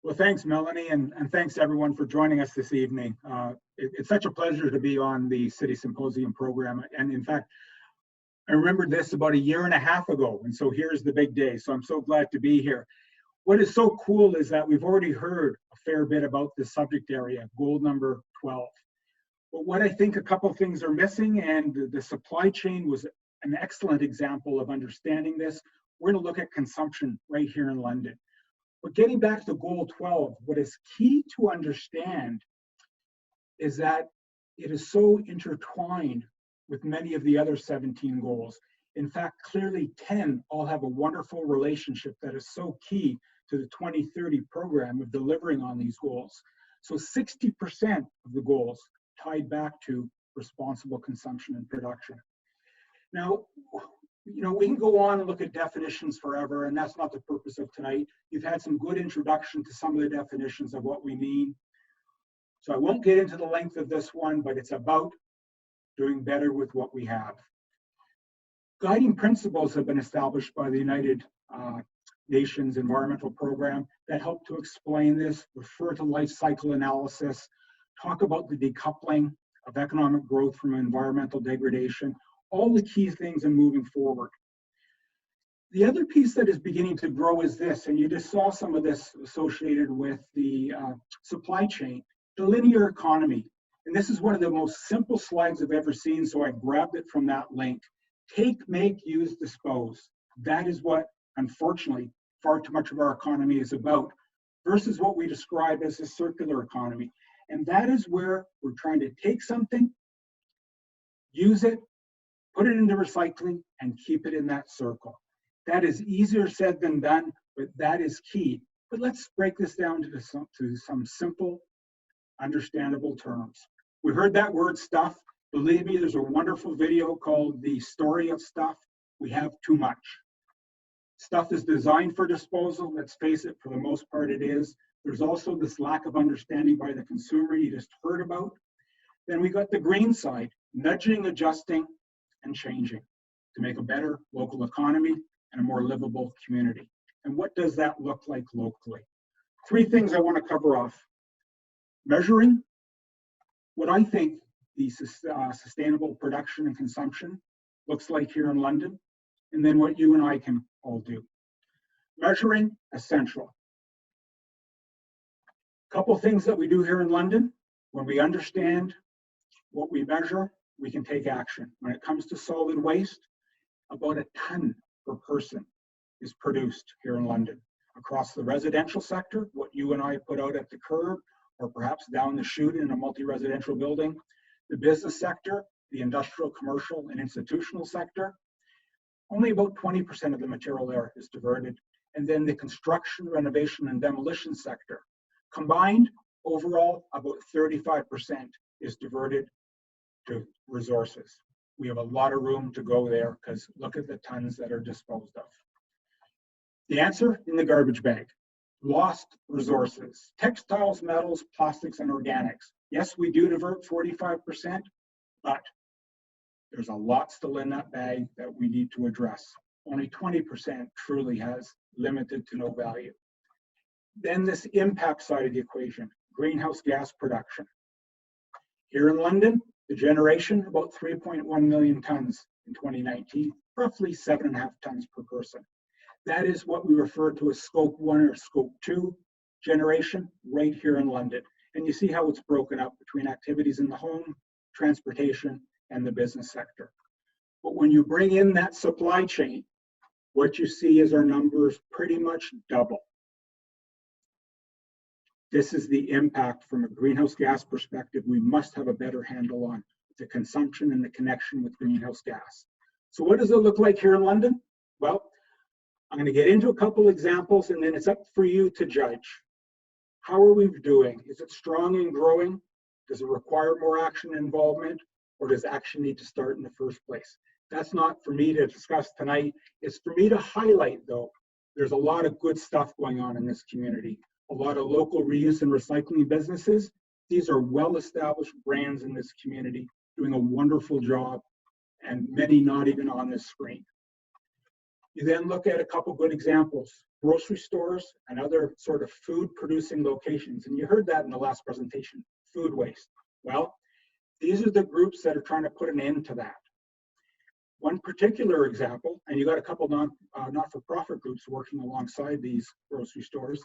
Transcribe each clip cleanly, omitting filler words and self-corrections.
Well, thanks, Melanie, and thanks everyone for joining us this evening. It's such a pleasure to be on the City Symposium program. And in fact, I remembered this about a year and a half ago. And so here's the big day. So I'm so glad to be here. What is so cool is that we've already heard a fair bit about this subject area, goal number 12. But what I think a couple of things are missing, and the supply chain was an excellent example of understanding this. We're going to look at consumption right here in London. But getting back to goal 12, what is key to understand is that it is so intertwined with many of the other 17 goals. In fact, clearly 10 all have a wonderful relationship that is so key to the 2030 program of delivering on these goals. So 60% of the goals tied back to responsible consumption and production. Now, we can go on and look at definitions forever, and that's not the purpose of tonight. You've had some good introduction to some of the definitions of what we mean. So I won't get into the length of this one, but it's about doing better with what we have. Guiding principles have been established by the United Nations Environmental Program that help to explain this, refer to life cycle analysis, talk about the decoupling of economic growth from environmental degradation, all the key things in moving forward. The other piece that is beginning to grow is this, and you just saw some of this associated with the supply chain, the linear economy. And this is one of the most simple slides I've ever seen, so I grabbed it from that link. Take, make, use, dispose. That is what, unfortunately, far too much of our economy is about, versus what we describe as a circular economy. And that is where we're trying to take something, use it, put it into recycling, and keep it in that circle. That is easier said than done, but that is key. But let's break this down to some simple, understandable terms. We heard that word stuff. Believe me, there's a wonderful video called The Story of Stuff. We have too much. Stuff is designed for disposal. Let's face it, for the most part it is. There's also this lack of understanding by the consumer you just heard about. Then we got the green side, nudging, adjusting, and changing to make a better local economy and a more livable community. And what does that look like locally? Three things I want to cover off. Measuring what I think the sustainable production and consumption looks like here in London, and then what you and I can all do. Measuring, essential. A couple things that we do here in London. When we understand what we measure, we can take action. When it comes to solid waste, about a ton per person is produced here in London. Across the residential sector, what you and I put out at the curb, or perhaps down the chute in a multi-residential building. The business sector, the industrial, commercial, and institutional sector, only about 20% of the material there is diverted. And then the construction, renovation, and demolition sector, combined, overall, about 35% is diverted to resources. We have a lot of room to go there because look at the tons that are disposed of. The answer in the garbage bag. Lost resources, textiles, metals, plastics, and organics. Yes, we do divert 45%, but there's a lot still in that bag that we need to address. Only 20% truly has limited to no value. Then this impact side of the equation, greenhouse gas production. Here in London, the generation, about 3.1 million tons in 2019, roughly 7.5 tons per person. That is what we refer to as scope 1 or scope 2 generation right here in London. And you see how it's broken up between activities in the home, transportation, and the business sector. But when you bring in that supply chain, what you see is our numbers pretty much double. This is the impact from a greenhouse gas perspective we must have a better handle on, the consumption and the connection with greenhouse gas. So what does it look like here in London? Well, I'm going to get into a couple examples and then it's up for you to judge. How are we doing? Is it strong and growing? Does it require more action and involvement? Or does action need to start in the first place? That's not for me to discuss tonight. It's for me to highlight, though. There's a lot of good stuff going on in this community. A lot of local reuse and recycling businesses. These are well-established brands in this community doing a wonderful job, and many not even on this screen. You then look at a couple good examples. grocery stores and other sort of food producing locations. And you heard that in the last presentation, food waste. Well, these are the groups that are trying to put an end to that. One particular example, and you got a couple not-for-profit groups working alongside these grocery stores.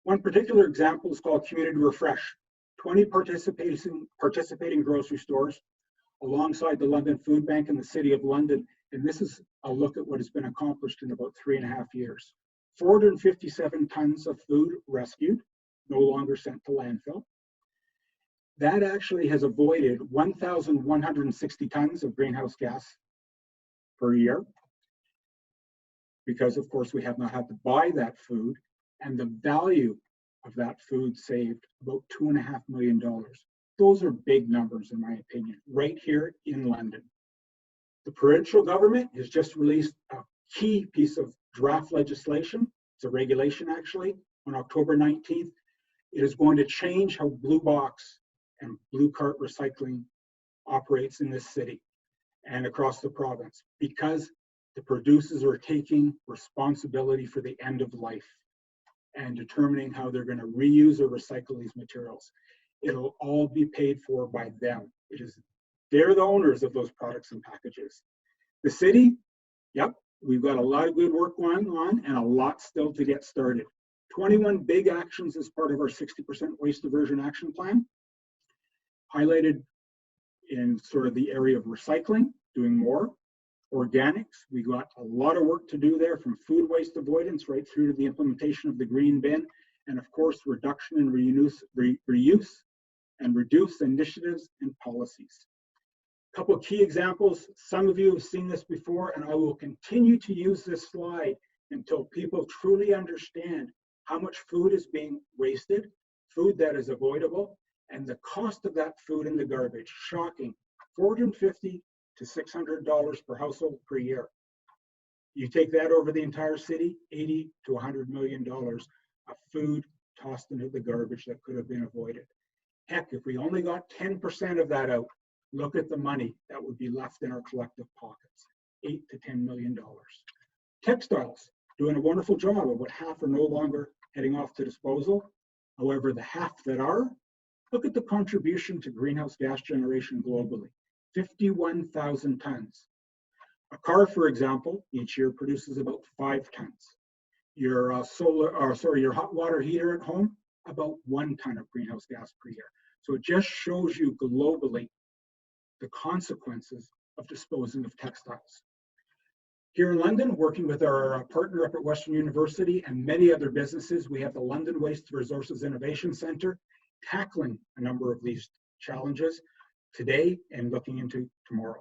One particular example is called Community Refresh. 20 participating grocery stores alongside the London Food Bank and the City of London. And this is a look at what has been accomplished in about 3.5 years. 457 tons of food rescued, no longer sent to landfill. That actually has avoided 1,160 tons of greenhouse gas per year, because of course we have not had to buy that food, and the value of that food saved about $2.5 million. Those are big numbers in my opinion, right here in London. The provincial government has just released a key piece of draft legislation. It's a regulation actually, on October 19th. It is going to change how blue box and blue cart recycling operates in this city and across the province, because the producers are taking responsibility for the end of life and determining how they're going to reuse or recycle these materials. It'll all be paid for by them. They're the owners of those products and packages. The city, yep, we've got a lot of good work going on and a lot still to get started. 21 big actions as part of our 60% waste diversion action plan, highlighted in sort of the area of recycling, doing more. Organics, we got a lot of work to do there, from food waste avoidance right through to the implementation of the green bin, and of course reduction and reuse and reduce initiatives and policies. A couple of key examples. Some of you have seen this before, and I will continue to use this slide until people truly understand how much food is being wasted, food that is avoidable, and the cost of that food in the garbage. Shocking. $450 to $600 per household per year. You take that over the entire city, $80 to $100 million of food tossed into the garbage that could have been avoided. Heck, if we only got 10% of that out, look at the money that would be left in our collective pockets, $8 to $10 million. Textiles, doing a wonderful job of what half are no longer heading off to disposal. However, the half that are, look at the contribution to greenhouse gas generation globally, 51,000 tons. A car, for example, each year produces about 5 tons. Your your hot water heater at home, about 1 ton of greenhouse gas per year. So it just shows you globally the consequences of disposing of textiles. Here in London, working with our partner up at Western University and many other businesses, we have the London Waste Resources Innovation Centre tackling a number of these challenges today and looking into tomorrow.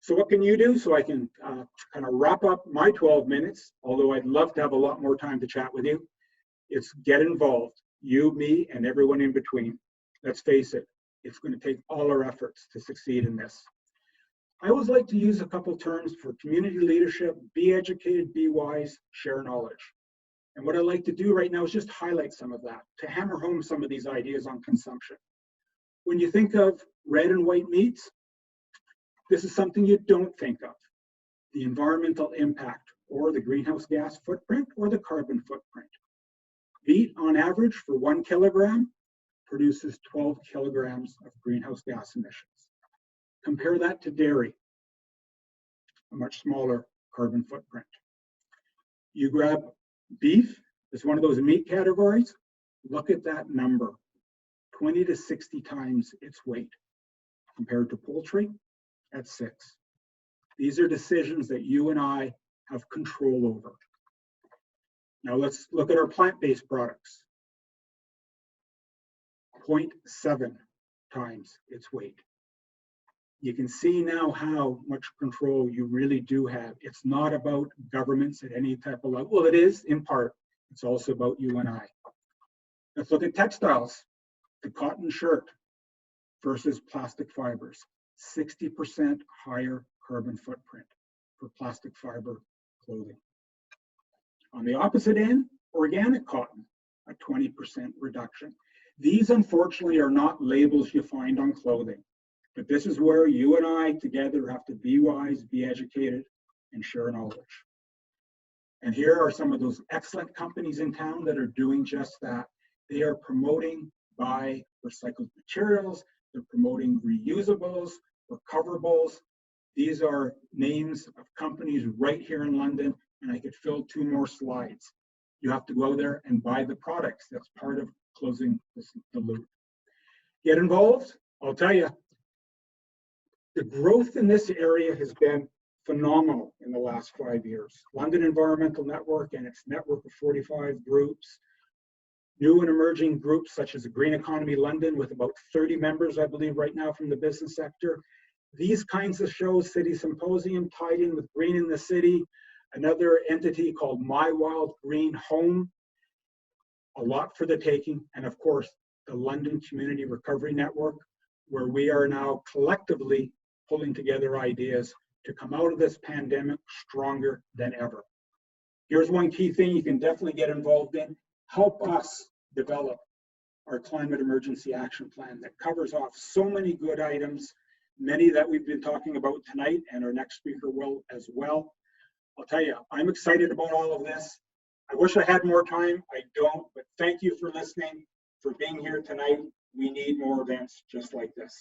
So what can you do? So I can kind of wrap up my 12 minutes, although I'd love to have a lot more time to chat with you. It's get involved, you, me, and everyone in between. Let's face it, it's going to take all our efforts to succeed in this. I always like to use a couple terms for community leadership: be educated, be wise, share knowledge. And what I like to do right now is just highlight some of that, to hammer home some of these ideas on consumption. When you think of red and white meats, this is something you don't think of: the environmental impact, or the greenhouse gas footprint, or the carbon footprint. Meat, on average, for 1 kilogram, produces 12 kilograms of greenhouse gas emissions. Compare that to dairy, a much smaller carbon footprint. You grab beef as one of those meat categories, look at that number, 20 to 60 times its weight. Compared to poultry, at 6. These are decisions that you and I have control over. Now let's look at our plant-based products. 0.7 times its weight. You can see now how much control you really do have. It's not about governments at any type of level. Well, it is in part. It's also about you and I. Let's look at textiles. The cotton shirt versus plastic fibers. 60% higher carbon footprint for plastic fiber clothing. On the opposite end, organic cotton, a 20% reduction. These, unfortunately, are not labels you find on clothing. But this is where you and I together have to be wise, be educated, and share knowledge. And here are some of those excellent companies in town that are doing just that. They are promoting buy recycled materials. They're promoting reusables, recoverables. These are names of companies right here in London, and I could fill 2 more slides. You have to go there and buy the products. That's part of closing the loop. Get involved. I'll tell you, the growth in this area has been phenomenal in the last 5 years. London Environmental Network and its network of 45 groups, new and emerging groups such as the Green Economy London with about 30 members, I believe, right now from the business sector. These kinds of shows, City Symposium tied in with Green in the City, another entity called My Wild Green Home, a lot for the taking, and of course, the London Community Recovery Network, where we are now collectively pulling together ideas to come out of this pandemic stronger than ever. Here's one key thing you can definitely get involved in. Help us develop our climate emergency action plan that covers off so many good items, many that we've been talking about tonight, and our next speaker will as well. I'll tell you, I'm excited about all of this. I wish I had more time. I don't, but thank you for listening, for being here tonight. We need more events just like this.